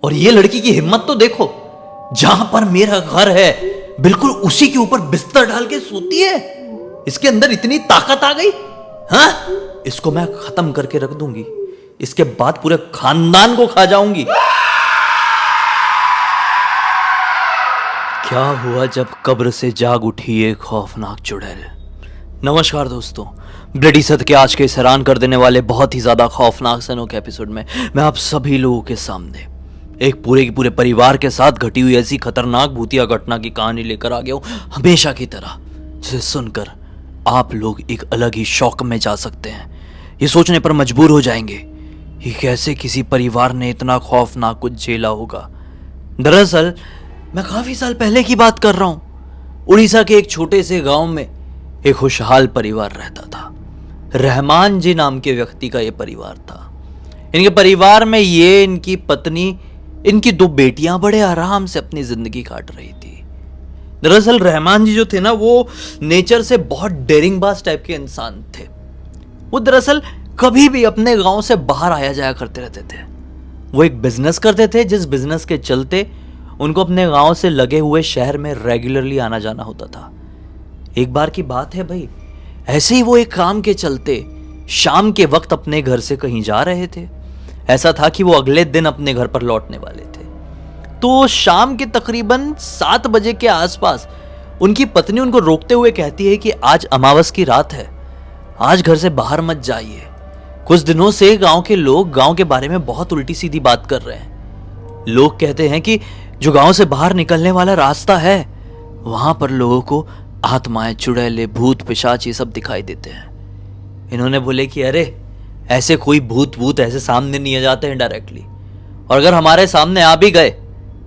और ये लड़की की हिम्मत तो देखो, जहां पर मेरा घर है बिल्कुल उसी के ऊपर बिस्तर डाल के सोती है। इसके अंदर इतनी ताकत आ गई। हाँ, इसको मैं खत्म करके रख दूंगी, इसके बाद पूरे खानदान को खा जाऊंगी। क्या हुआ जब कब्र से जाग उठी एक खौफनाक चुड़ैल। नमस्कार दोस्तों, ब्लडी सत के आज के इस हैरान कर देने वाले बहुत ही ज्यादा खौफनाक सनों के एपिसोड में मैं आप सभी लोगों के सामने एक पूरे के पूरे परिवार के साथ घटी हुई ऐसी खतरनाक भूतिया घटना की कहानी लेकर आ गया हूं, हमेशा की तरह, जिसे सुनकर आप लोग एक अलग ही शौक में जा सकते हैं। ये सोचने पर मजबूर हो जाएंगे कि कैसे किसी परिवार ने इतना खौफनाक कुछ झेला होगा। दरअसल मैं काफी साल पहले की बात कर रहा हूं। उड़ीसा के एक छोटे से गांव में एक खुशहाल परिवार रहता था। रहमान जी नाम के व्यक्ति का यह परिवार था। इनके परिवार में ये इनकी पत्नी, इनकी 2 बेटियां बड़े आराम से अपनी जिंदगी काट रही थी। दरअसल रहमान जी जो थे ना, वो नेचर से बहुत डेरिंगबाज टाइप के इंसान थे। वो दरअसल कभी भी अपने गांव से बाहर आया जाया करते रहते थे। वो एक बिजनेस करते थे, जिस बिजनेस के चलते उनको अपने गांव से लगे हुए शहर में रेगुलरली आना जाना होता था। एक बार की बात है भाई, ऐसे ही वो एक काम के चलते शाम के वक्त अपने घर से कहीं जा रहे थे। ऐसा था कि वो अगले दिन अपने घर पर लौटने वाले थे। तो शाम के तकरीबन 7 बजे के आसपास उनकी पत्नी उनको रोकते हुए कहती है कि आज अमावस की रात है, आज घर से बाहर मत जाइए। कुछ दिनों से गांव के लोग गांव के बारे में बहुत उल्टी सीधी बात कर रहे हैं। लोग कहते हैं कि जो गांव से बाहर निकलने वाला रास्ता है, वहां पर लोगों को आत्माएं, चुड़ैले, भूत, पिशाच ये सब दिखाई देते हैं। इन्होंने बोले कि अरे ऐसे कोई भूत ऐसे सामने नहीं आ जाते हैं डायरेक्टली, और अगर हमारे सामने आ भी गए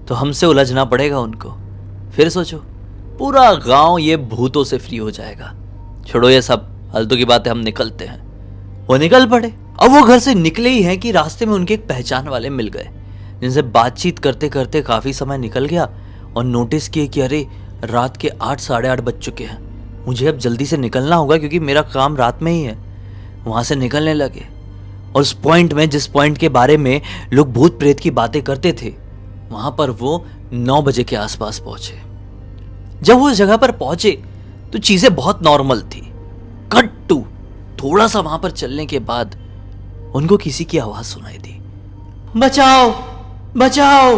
तो हमसे उलझना पड़ेगा उनको। फिर सोचो, पूरा गांव ये भूतों से फ्री हो जाएगा। छोड़ो ये सब फालतू की बातें, हम निकलते हैं। वो निकल पड़े। अब वो घर से निकले ही हैं कि रास्ते में उनके एक पहचान वाले मिल गए, जिनसे बातचीत करते करते काफी समय निकल गया और नोटिस किए कि अरे रात के 8 साढ़े 8 बज चुके हैं, मुझे अब जल्दी से निकलना होगा क्योंकि मेरा काम रात में ही है। वहां से निकलने लगे और उस पॉइंट में, जिस पॉइंट के बारे में लोग भूत प्रेत की बातें करते थे, वहां पर वो 9 बजे के आसपास पहुंचे। जब वो उस जगह पर पहुंचे तो चीजें बहुत नॉर्मल थी। कट टू थोड़ा सा वहां पर चलने के बाद उनको किसी की आवाज सुनाई दी, बचाओ बचाओ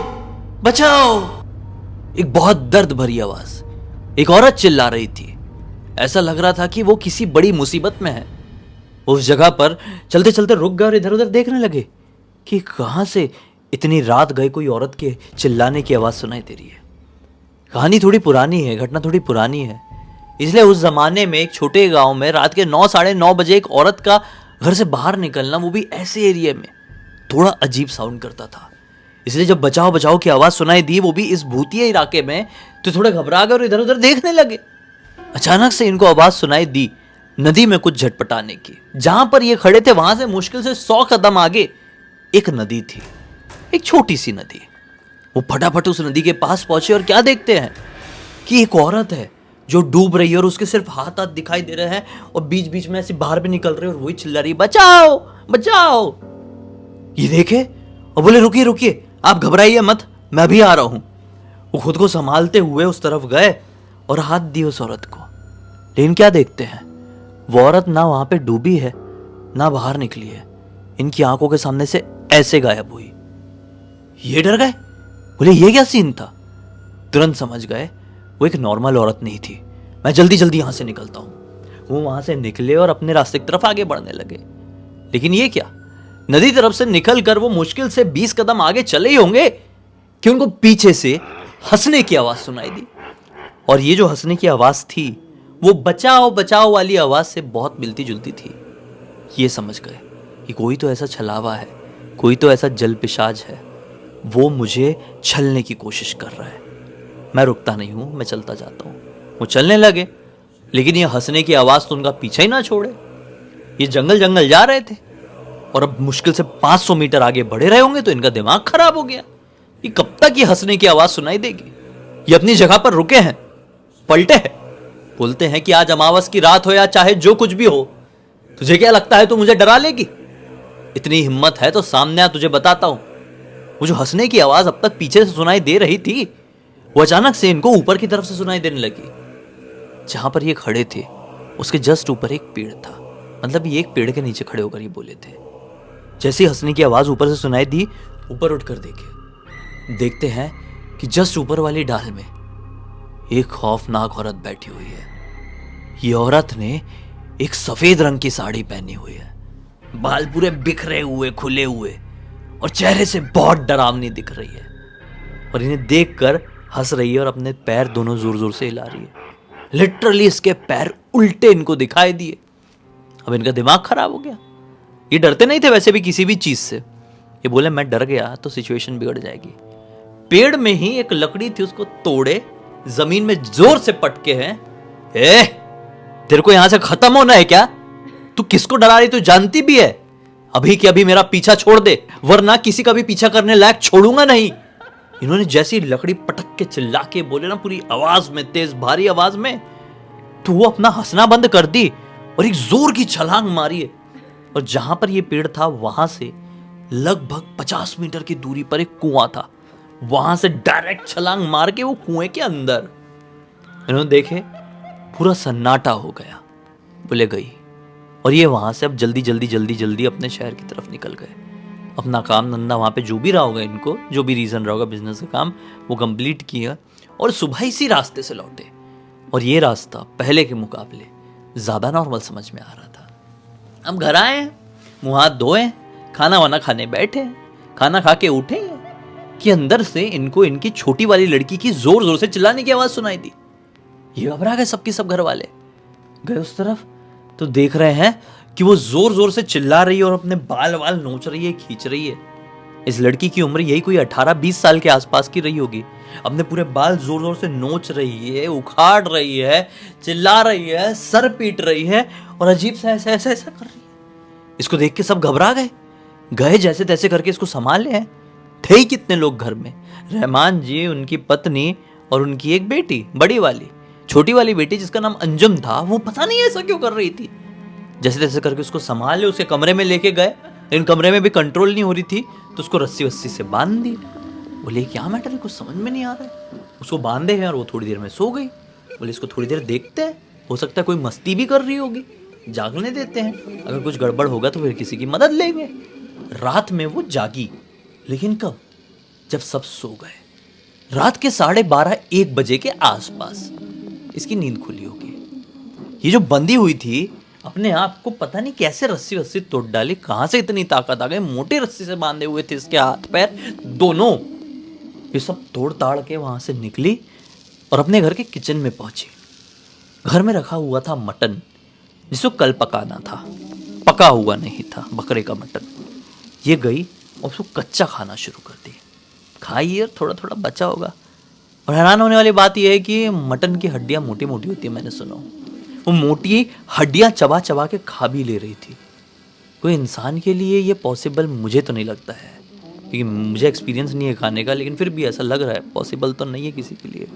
बचाओ। एक बहुत दर्द भरी आवाज। एक औरत चिल्ला रही थी। ऐसा लग रहा था कि वो किसी बड़ी मुसीबत में है। उस जगह पर चलते चलते रुक गए और इधर उधर देखने लगे कि कहां से इतनी रात गए कोई औरत के चिल्लाने की आवाज सुनाई दे रही है। कहानी थोड़ी पुरानी है, घटना थोड़ी पुरानी है, इसलिए उस जमाने में एक छोटे गांव में रात के 9 साढ़े 9 बजे एक औरत का घर से बाहर निकलना, वो भी ऐसे एरिया में, थोड़ा अजीब साउंड करता था। इसलिए जब बचाओ बचाओ की आवाज सुनाई दी, वो भी इस भूतिया इलाके में, तो थोड़े घबरा गए और इधर उधर देखने लगे। अचानक से इनको आवाज सुनाई दी नदी में कुछ झटपटाने की। जहां पर ये खड़े थे वहां से मुश्किल से 100 कदम आगे एक नदी थी, एक छोटी सी नदी। वो फटाफट उस नदी के पास पहुंचे और क्या देखते हैं कि एक औरत है जो डूब रही है और उसके सिर्फ हाथ हाथ दिखाई दे रहे हैं और बीच बीच में ऐसे बाहर भी निकल रही है और वही चिल्ला रही है, बचाओ बचाओ। ये देखे और बोले रुकिए रुकिए, आप घबराइए मत, मैं अभी आ रहा हूं। वो खुद को संभालते हुए उस तरफ गए और हाथ दिए उस औरत को। लेकिन क्या देखते हैं, वो औरत ना वहां पे डूबी है ना बाहर निकली है, इनकी आंखों के सामने से ऐसे गायब हुई। ये डर गए, बोले ये क्या सीन था। तुरंत समझ गए वो एक नॉर्मल औरत नहीं थी, मैं जल्दी जल्दी यहां से निकलता हूं। वो वहां से निकले और अपने रास्ते की तरफ आगे बढ़ने लगे। लेकिन ये क्या, नदी तरफ से निकलकर वो मुश्किल से 20 कदम आगे चले ही होंगे कि उनको पीछे से हंसने की आवाज सुनाई दी। और ये जो हंसने की आवाज थी, वो बचाओ बचाओ वाली आवाज से बहुत मिलती जुलती थी। ये समझ गए कि कोई तो ऐसा छलावा है, कोई तो ऐसा जल पिशाच है, वो मुझे छलने की कोशिश कर रहा है। मैं रुकता नहीं हूं, मैं चलता जाता हूं। वो चलने लगे, लेकिन ये हंसने की आवाज तो उनका पीछा ही ना छोड़े। ये जंगल जंगल जा रहे थे और अब मुश्किल से 500 मीटर आगे बढ़े रहे होंगे तो इनका दिमाग खराब हो गया कि कब तक ये हंसने की आवाज सुनाई देगी। ये अपनी जगह पर रुके हैं, पलटे हैं, बोलते हैं कि आज अमावस की रात हो या चाहे जो कुछ भी हो, तुझे क्या लगता है तू मुझे डरा लेगी? इतनी हिम्मत है तो सामने आ, तुझे बताता हूं। वो जो हंसने की आवाज अब तक पीछे से सुनाई दे रही थी, वो अचानक से इनको ऊपर की तरफ से सुनाई देने लगी। जहां पर ये खड़े थे उसके जस्ट ऊपर एक पेड़ था, मतलब ये एक पेड़ के नीचे खड़े होकर ये बोले थे। जैसे ही हंसने की आवाज ऊपर से सुनाई दी, ऊपर उठकर देखते हैं कि जस्ट ऊपर वाली डाल में एक खौफनाक औरत बैठी हुई है। ये औरत ने एक सफेद रंग की साड़ी पहनी हुई है, बाल पूरे बिखरे हुए खुले हुए और चेहरे से बहुत डरावनी दिख रही है, और इन्हें देखकर हंस रही है और अपने पैर दोनों जोर जोर से हिला रही है। लिटरली इसके पैर उल्टे इनको दिखाई दिए। अब इनका दिमाग खराब हो गया। ये डरते नहीं थे वैसे भी किसी भी चीज से। ये बोले मैं डर गया तो सिचुएशन बिगड़ जाएगी। पेड़ में ही एक लकड़ी थी, उसको तोड़े, जमीन में जोर से पटके हैं। तेरे को यहां से खत्म होना है क्या? तू किसको डरा रही, तू जानती भी है। अभी के अभी मेरा पीछा छोड़ दे, वरना किसी का भी पीछा करने लायक छोड़ूंगा नहीं। इन्होंने जैसी लकड़ी पटक के चिल्ला के बोले ना, पूरी आवाज में, तेज भारी आवाज में, तो वो अपना हंसना बंद कर दी और एक जोर की छलांग मारी है। और जहां पर ये पेड़ था वहां से लगभग 50 मीटर की दूरी पर एक कुआं था। वहां से डायरेक्ट छलांग मार के वो कुएं के अंदर। इन्होंने देखे पूरा सन्नाटा हो गया। बोले गई। और ये वहां से अब जल्दी जल्दी जल्दी जल्दी अपने शहर की तरफ निकल गए। अपना काम धंधा वहां पे जो भी रहा होगा, इनको जो भी रीजन रहा होगा बिजनेस का काम, वो कंप्लीट किया और सुबह इसी रास्ते से लौटे। और ये रास्ता पहले के मुकाबले ज्यादा नॉर्मल समझ में आ रहा था। हम घर आए हैं, मुंह हाथ धोए, खाना वाना खाने बैठे, खाना खा के उठे कि अंदर से इनको इनकी छोटी वाली लड़की की जोर जोर से चिल्लाने की आवाज सुनाई दी। ये घबरा गए, सबके सब घर वाले गए उस तरफ, तो देख रहे हैं कि वो जोर जोर से चिल्ला रही है और अपने बाल वाल नोच रही है, खींच रही है। इस लड़की की उम्र यही कोई 18-20 साल के आसपास की रही होगी। अपने पूरे बाल जोर जोर से नोच रही है, उखाड़ रही है, चिल्ला रही है, सर पीट रही है और अजीब सा ऐसा ऐसा ऐसा कर रही है। इसको देख के सब घबरा गए जैसे तैसे करके इसको संभाले हैं। थे ही कितने लोग घर में, रहमान जी, उनकी पत्नी और उनकी एक बेटी, बड़ी वाली। छोटी वाली बेटी जिसका नाम अंजुम था, वो पता नहीं ऐसा क्यों कर रही थी। जैसे तैसे करके उसको संभाले, उसके कमरे में लेके गए, लेकिन कमरे में भी कंट्रोल नहीं हो रही थी, तो उसको रस्सी वस्सी से बांध दी। बोले क्या मैटर है, कुछ समझ में नहीं आ रहा है। उसको बांधे हैं और वो थोड़ी देर में सो गई। बोले इसको थोड़ी देर देखते हैं, हो सकता है कोई मस्ती भी कर रही होगी, जागने देते हैं, अगर कुछ गड़बड़ होगा तो फिर किसी की मदद लेंगे। रात में वो जागी, लेकिन कब? जब सब सो गए। रात के 12:30-1 बजे के आसपास इसकी नींद खुली होगी। ये जो बंदी हुई थी, अपने आप को पता नहीं कैसे रस्सी वस्सी तोड़ डाली, कहां से इतनी ताकत आ गई, मोटी रस्सी से बांधे हुए थे इसके हाथ पैर दोनों। ये सब तोड़ ताड़ के वहां से निकली और अपने घर के किचन में पहुंची। घर में रखा हुआ था मटन, जिसको कल पकाना था, पका हुआ नहीं था, बकरे का मटन। ये गई और उसको कच्चा खाना शुरू कर दी। खाई और थोड़ा थोड़ा बचा होगा। और हैरान होने वाली बात यह है कि मटन की हड्डियां मोटी मोटी होती है, मैंने सुना। वो मोटी हड्डियां चबा चबा के खा भी ले रही थी। कोई इंसान के लिए ये पॉसिबल मुझे तो नहीं लगता है, क्योंकि मुझे एक्सपीरियंस नहीं है खाने का, लेकिन फिर भी ऐसा लग रहा है पॉसिबल तो नहीं है किसी के लिए।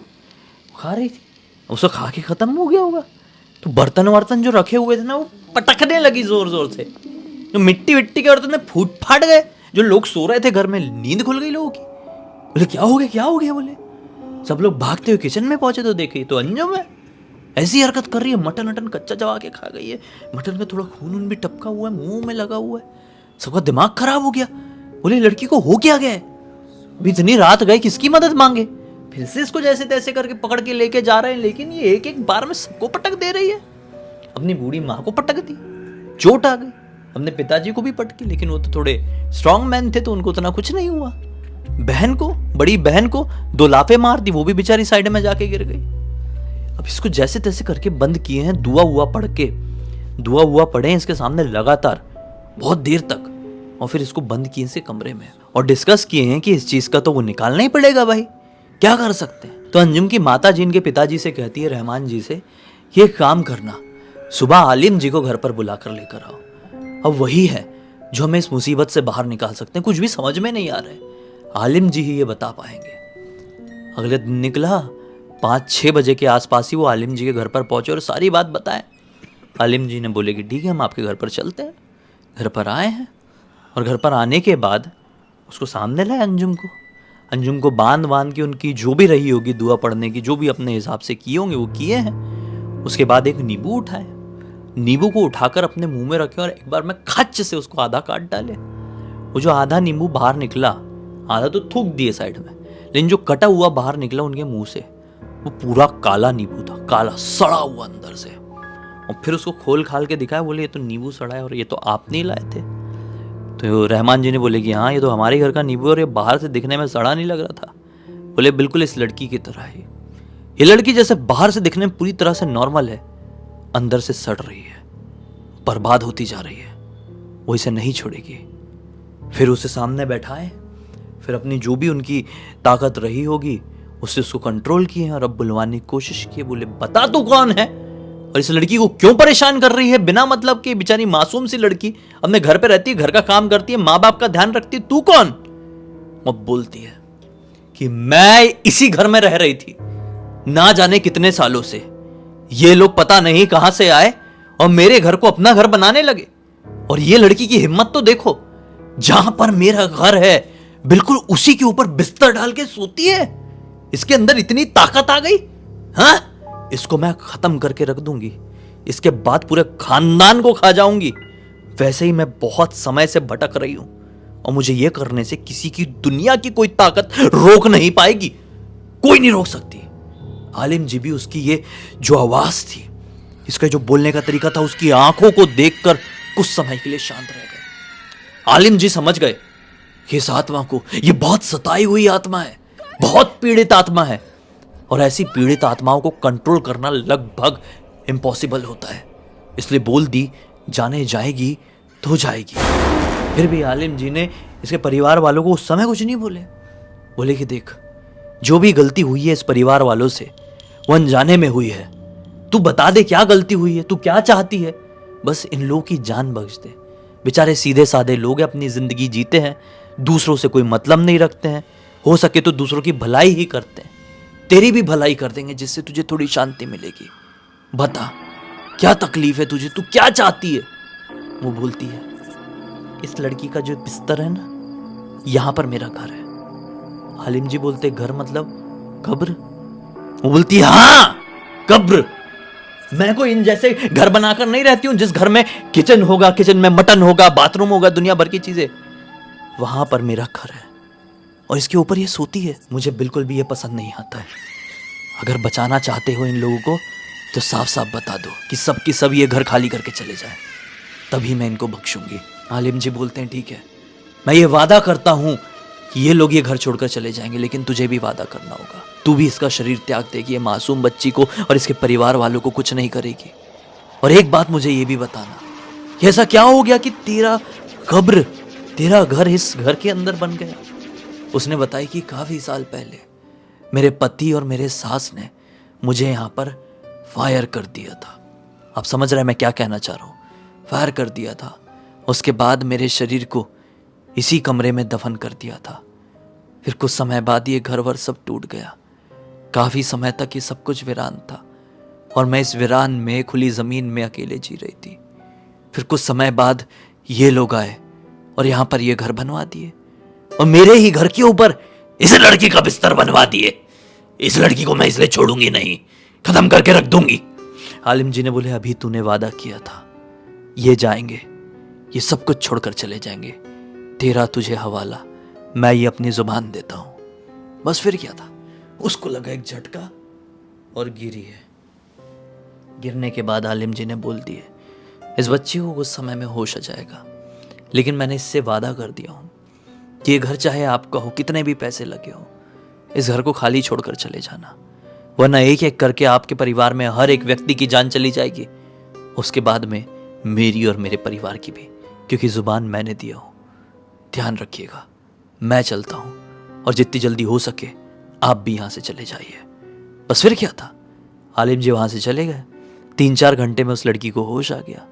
खा रही थी, उसको खा के खत्म हो गया होगा। तो बर्तन वर्तन जो रखे हुए थे ना, वो पटकने लगी जोर जोर से। जो मिट्टी विट्टी के बर्तन में फूट फाट गए। जो लोग सो रहे थे घर में, नींद खुल गई लोगों की। बोले क्या हो गया, क्या हो गया? बोले सब लोग भागते हुए किचन में पहुंचे तो देखे तो अंजुम है, ऐसी हरकत कर रही है, मटन वटन कच्चा चबा के खा गई है। मटन का थोड़ा खून भी टपका हुआ है, मुंह में लगा हुआ है। सबका दिमाग खराब हो गया। बोले लड़की को हो क्या गया है? अभी इतनी रात गई, किसकी मदद मांगे? फिर से इसको जैसे तैसे करके पकड़ के लेके जा रहे हैं, लेकिन ये एक एक बार में सबको पटक दे रही है। अपनी बूढ़ी माँ को पटक दी, चोट आ गई। अपने पिताजी को भी पटकी, लेकिन वो तो थोड़े स्ट्रांग मैन थे तो उनको उतना कुछ नहीं हुआ। बहन को, बड़ी बहन को 2 लाफे मार दी, वो भी बेचारी साइड में जाके गिर गई। अब इसको जैसे तैसे करके बंद किए हैं, दुआ हुआ पढ़ के, दुआ हुआ पढ़े इसके सामने लगातार बहुत देर तक, और फिर इसको बंद किए इसे कमरे में और डिस्कस किए हैं कि इस चीज का तो वो निकालना ही पड़ेगा भाई, क्या कर सकते हैं। तो अंजुम की माता जी इनके पिताजी से कहती है, रहमान जी से, ये काम करना, सुबह आलिम जी को घर पर बुलाकर लेकर आओ। अब वही है जो हमें इस मुसीबत से बाहर निकाल सकते हैं। कुछ भी समझ में नहीं आ रहा है, आलिम जी ही ये बता पाएंगे। अगले दिन निकला, 5-6 बजे के आसपास ही वो आलिम जी के घर पर पहुंचे और सारी बात बताएं। आलिम जी ने बोले कि ठीक है, हम आपके घर पर चलते हैं। घर पर आए हैं और घर पर आने के बाद उसको सामने लाए अंजुम को बांध के उनकी जो भी रही होगी दुआ पढ़ने की, जो भी अपने हिसाब से किए होंगे वो किए हैं। उसके बाद एक नींबू उठाए, नींबू को उठाकर अपने मुंह में रखे और एक बार में खच से उसको आधा काट डाले। वो जो आधा नींबू बाहर निकला, आधा तो थूक दिए साइड में, लेकिन जो कटा हुआ बाहर निकला उनके मुंह से, वो पूरा काला नींबू था, काला सड़ा हुआ अंदर से। और फिर उसको खोल खाल के दिखाया, बोले ये तो नींबू सड़ा है और ये तो आप नहीं लाए थे। तो रहमान जी ने बोले कि हाँ ये तो हमारे घर का नींबू और ये बाहर से दिखने में सड़ा नहीं लग रहा था। बोले बिल्कुल इस लड़की की तरह ही, ये लड़की जैसे बाहर से दिखने में पूरी तरह से नॉर्मल है, अंदर से सड़ रही है, बर्बाद होती जा रही है, वो इसे नहीं छोड़ेगी। फिर उसे सामने बैठाए, फिर अपनी जो भी उनकी ताकत रही होगी उससे उसको कंट्रोल किए और अब बुलवाने की कोशिश की। बोले बता तू कौन है और इस लड़की को क्यों परेशान कर रही है बिना मतलब के, बेचारी मासूम सी लड़की अपने घर पे रहती है, घर का काम करती है, माँ बाप का ध्यान रखती है, तू कौन? वो बोलती है कि मैं इसी घर में रह रही थी ना जाने कितने सालों से, ये लोग पता नहीं कहां से आए और मेरे घर को अपना घर बनाने लगे। और ये लड़की की हिम्मत तो देखो, जहां पर मेरा घर है बिल्कुल उसी के ऊपर बिस्तर डाल के सोती है। इसके अंदर इतनी ताकत आ गई, हाँ? इसको मैं खत्म करके रख दूंगी, इसके बाद पूरे खानदान को खा जाऊंगी। वैसे ही मैं बहुत समय से भटक रही हूं और मुझे यह करने से किसी की दुनिया की कोई ताकत रोक नहीं पाएगी, कोई नहीं रोक सकती। आलिम जी भी उसकी ये जो आवाज थी, इसका जो बोलने का तरीका था, उसकी आंखों को देखकर कुछ समय के लिए शांत रह गए। आलिम जी समझ गए कि इस आत्मा को, ये बहुत सताई हुई आत्मा है, बहुत पीड़ित आत्मा है और ऐसी पीड़ित आत्माओं को कंट्रोल करना लगभग इम्पॉसिबल होता है। इसलिए बोल दी जाने जाएगी तो जाएगी। फिर भी आलिम जी ने इसके परिवार वालों को उस समय कुछ नहीं बोले। बोले कि देख, जो भी गलती हुई है इस परिवार वालों से वो अनजाने में हुई है, तू बता दे क्या गलती हुई है, तू क्या चाहती है, बस इन लोगों की जान बख्श दे। बेचारे सीधे साधे लोग हैं, अपनी जिंदगी जीते हैं, दूसरों से कोई मतलब नहीं रखते हैं, हो सके तो दूसरों की भलाई ही करते हैं। तेरी भी भलाई कर देंगे जिससे तुझे थोड़ी शांति मिलेगी। बता क्या तकलीफ है तुझे, तू क्या चाहती है? वो बोलती है इस लड़की का जो बिस्तर है ना, यहां पर मेरा घर है। हालिम जी बोलते घर मतलब कब्र? वो बोलती है हाँ कब्र। मैं कोई इन जैसे घर बनाकर नहीं रहती हूं जिस घर में किचन होगा, किचन में मटन होगा, बाथरूम होगा, दुनिया भर की चीजें। वहां पर मेरा घर है और इसके ऊपर ये सोती है। मुझे बिल्कुल भी ये पसंद नहीं आता है। अगर बचाना चाहते हो इन लोगों को तो साफ साफ बता दो कि सब की सब ये घर खाली करके चले जाए, तभी मैं इनको बख्शूंगी। आलिम जी बोलते हैं ठीक है, मैं ये वादा करता हूं कि ये लोग ये घर छोड़कर चले जाएंगे, लेकिन तुझे भी वादा करना होगा, तू भी इसका शरीर त्याग देगी, ये मासूम बच्ची को और इसके परिवार वालों को कुछ नहीं करेगी। और एक बात मुझे ये भी बताना कि ऐसा क्या हो गया कि तेरा कब्र, तेरा घर इस घर के अंदर बन गया? उसने बताया कि काफी साल पहले मेरे पति और मेरे सास ने मुझे यहाँ पर फायर कर दिया था। आप समझ रहे हैं मैं क्या कहना चाह रहा हूँ? फायर कर दिया था, उसके बाद मेरे शरीर को इसी कमरे में दफन कर दिया था। फिर कुछ समय बाद ये घर वर सब टूट गया। काफी समय तक ये सब कुछ वीरान था और मैं इस वीरान में खुली जमीन में अकेले जी रही थी। फिर कुछ समय बाद ये लोग आए और यहाँ पर ये घर बनवा दिए और मेरे ही घर के ऊपर इस लड़की का बिस्तर बनवा दिए। इस लड़की को मैं इसलिए छोड़ूंगी नहीं, खत्म करके रख दूंगी। आलिम जी ने बोले अभी तूने वादा किया था, ये जाएंगे, ये सब कुछ छोड़कर चले जाएंगे, तेरा तुझे हवाला, मैं ये अपनी जुबान देता हूं। बस फिर क्या था, उसको लगा एक झटका और गिरी है। गिरने के बाद आलिम जी ने बोल दिए इस बच्ची को कुछ समय में होश आ जाएगा, लेकिन मैंने इससे वादा कर दिया हूं कि ये घर चाहे आपका हो, कितने भी पैसे लगे हो, इस घर को खाली छोड़कर चले जाना, वरना एक एक करके आपके परिवार में हर एक व्यक्ति की जान चली जाएगी, उसके बाद में मेरी और मेरे परिवार की भी, क्योंकि जुबान मैंने दिया हो। ध्यान रखिएगा, मैं चलता हूं और जितनी जल्दी हो सके आप भी यहां से चले जाइए। बस फिर क्या था, आलिम जी वहां से चले गए। 3-4 घंटे में उस लड़की को होश आ गया,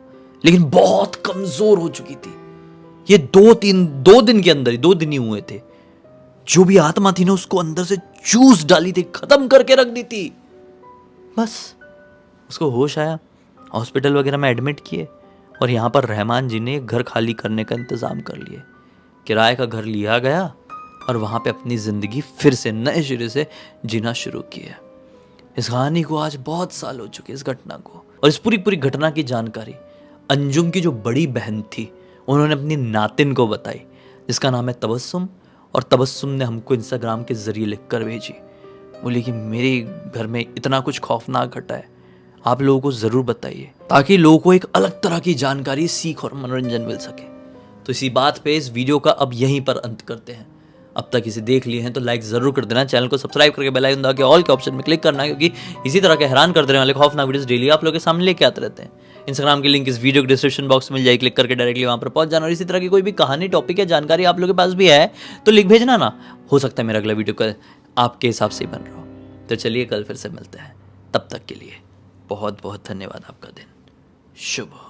लेकिन बहुत कमजोर हो चुकी थी। ये 2 दिन के अंदर ही, 2 दिन ही हुए थे, जो भी आत्मा थी ना उसको अंदर से चूस डाली थी, खत्म करके रख दी थी। बस उसको होश आया, हॉस्पिटल वगैरह में एडमिट किए और यहाँ पर रहमान जी ने घर खाली करने का इंतजाम कर लिए किराए का घर लिया गया और वहाँ पे अपनी ज़िंदगी फिर से नए सिरे से जीना शुरू किया। इस कहानी को आज बहुत साल हो चुके इस घटना को, और इस पूरी घटना की जानकारी अंजुम की जो बड़ी बहन थी उन्होंने अपनी नातिन को बताई, जिसका नाम है तबस्सुम। और तबस्सुम ने हमको इंस्टाग्राम के ज़रिए लिख कर भेजी, बोली कि मेरे घर में इतना कुछ खौफनाक घटा है, आप लोगों को ज़रूर बताइए, ताकि लोगों को एक अलग तरह की जानकारी, सीख और मनोरंजन मिल सके। तो इसी बात पे इस वीडियो का अब यहीं पर अंत करते हैं। अब तक इसे देख लिए हैं तो लाइक ज़रूर कर देना, चैनल को सब्सक्राइब करके बेल आइकन दबा के ऑल के ऑप्शन में क्लिक करना, क्योंकि इसी तरह के हैरान कर देने वाले खौफनाक वीडियोस डेली आप लोगों के सामने लेके आते रहते हैं। इंस्टाग्राम की लिंक इस वीडियो के डिस्क्रिप्शन बॉक्स में मिल जाएगी, क्लिक करके डायरेक्टली वहाँ पर पहुंच जाना। और इसी तरह की कोई भी कहानी, टॉपिक या जानकारी आप लोगों के पास भी है तो लिख भेजना ना, हो सकता है मेरा अगला वीडियो कल आपके हिसाब से ही बन रहा हो। तो चलिए कल फिर से मिलते हैं, तब तक के लिए बहुत बहुत धन्यवाद। आपका दिन शुभ हो।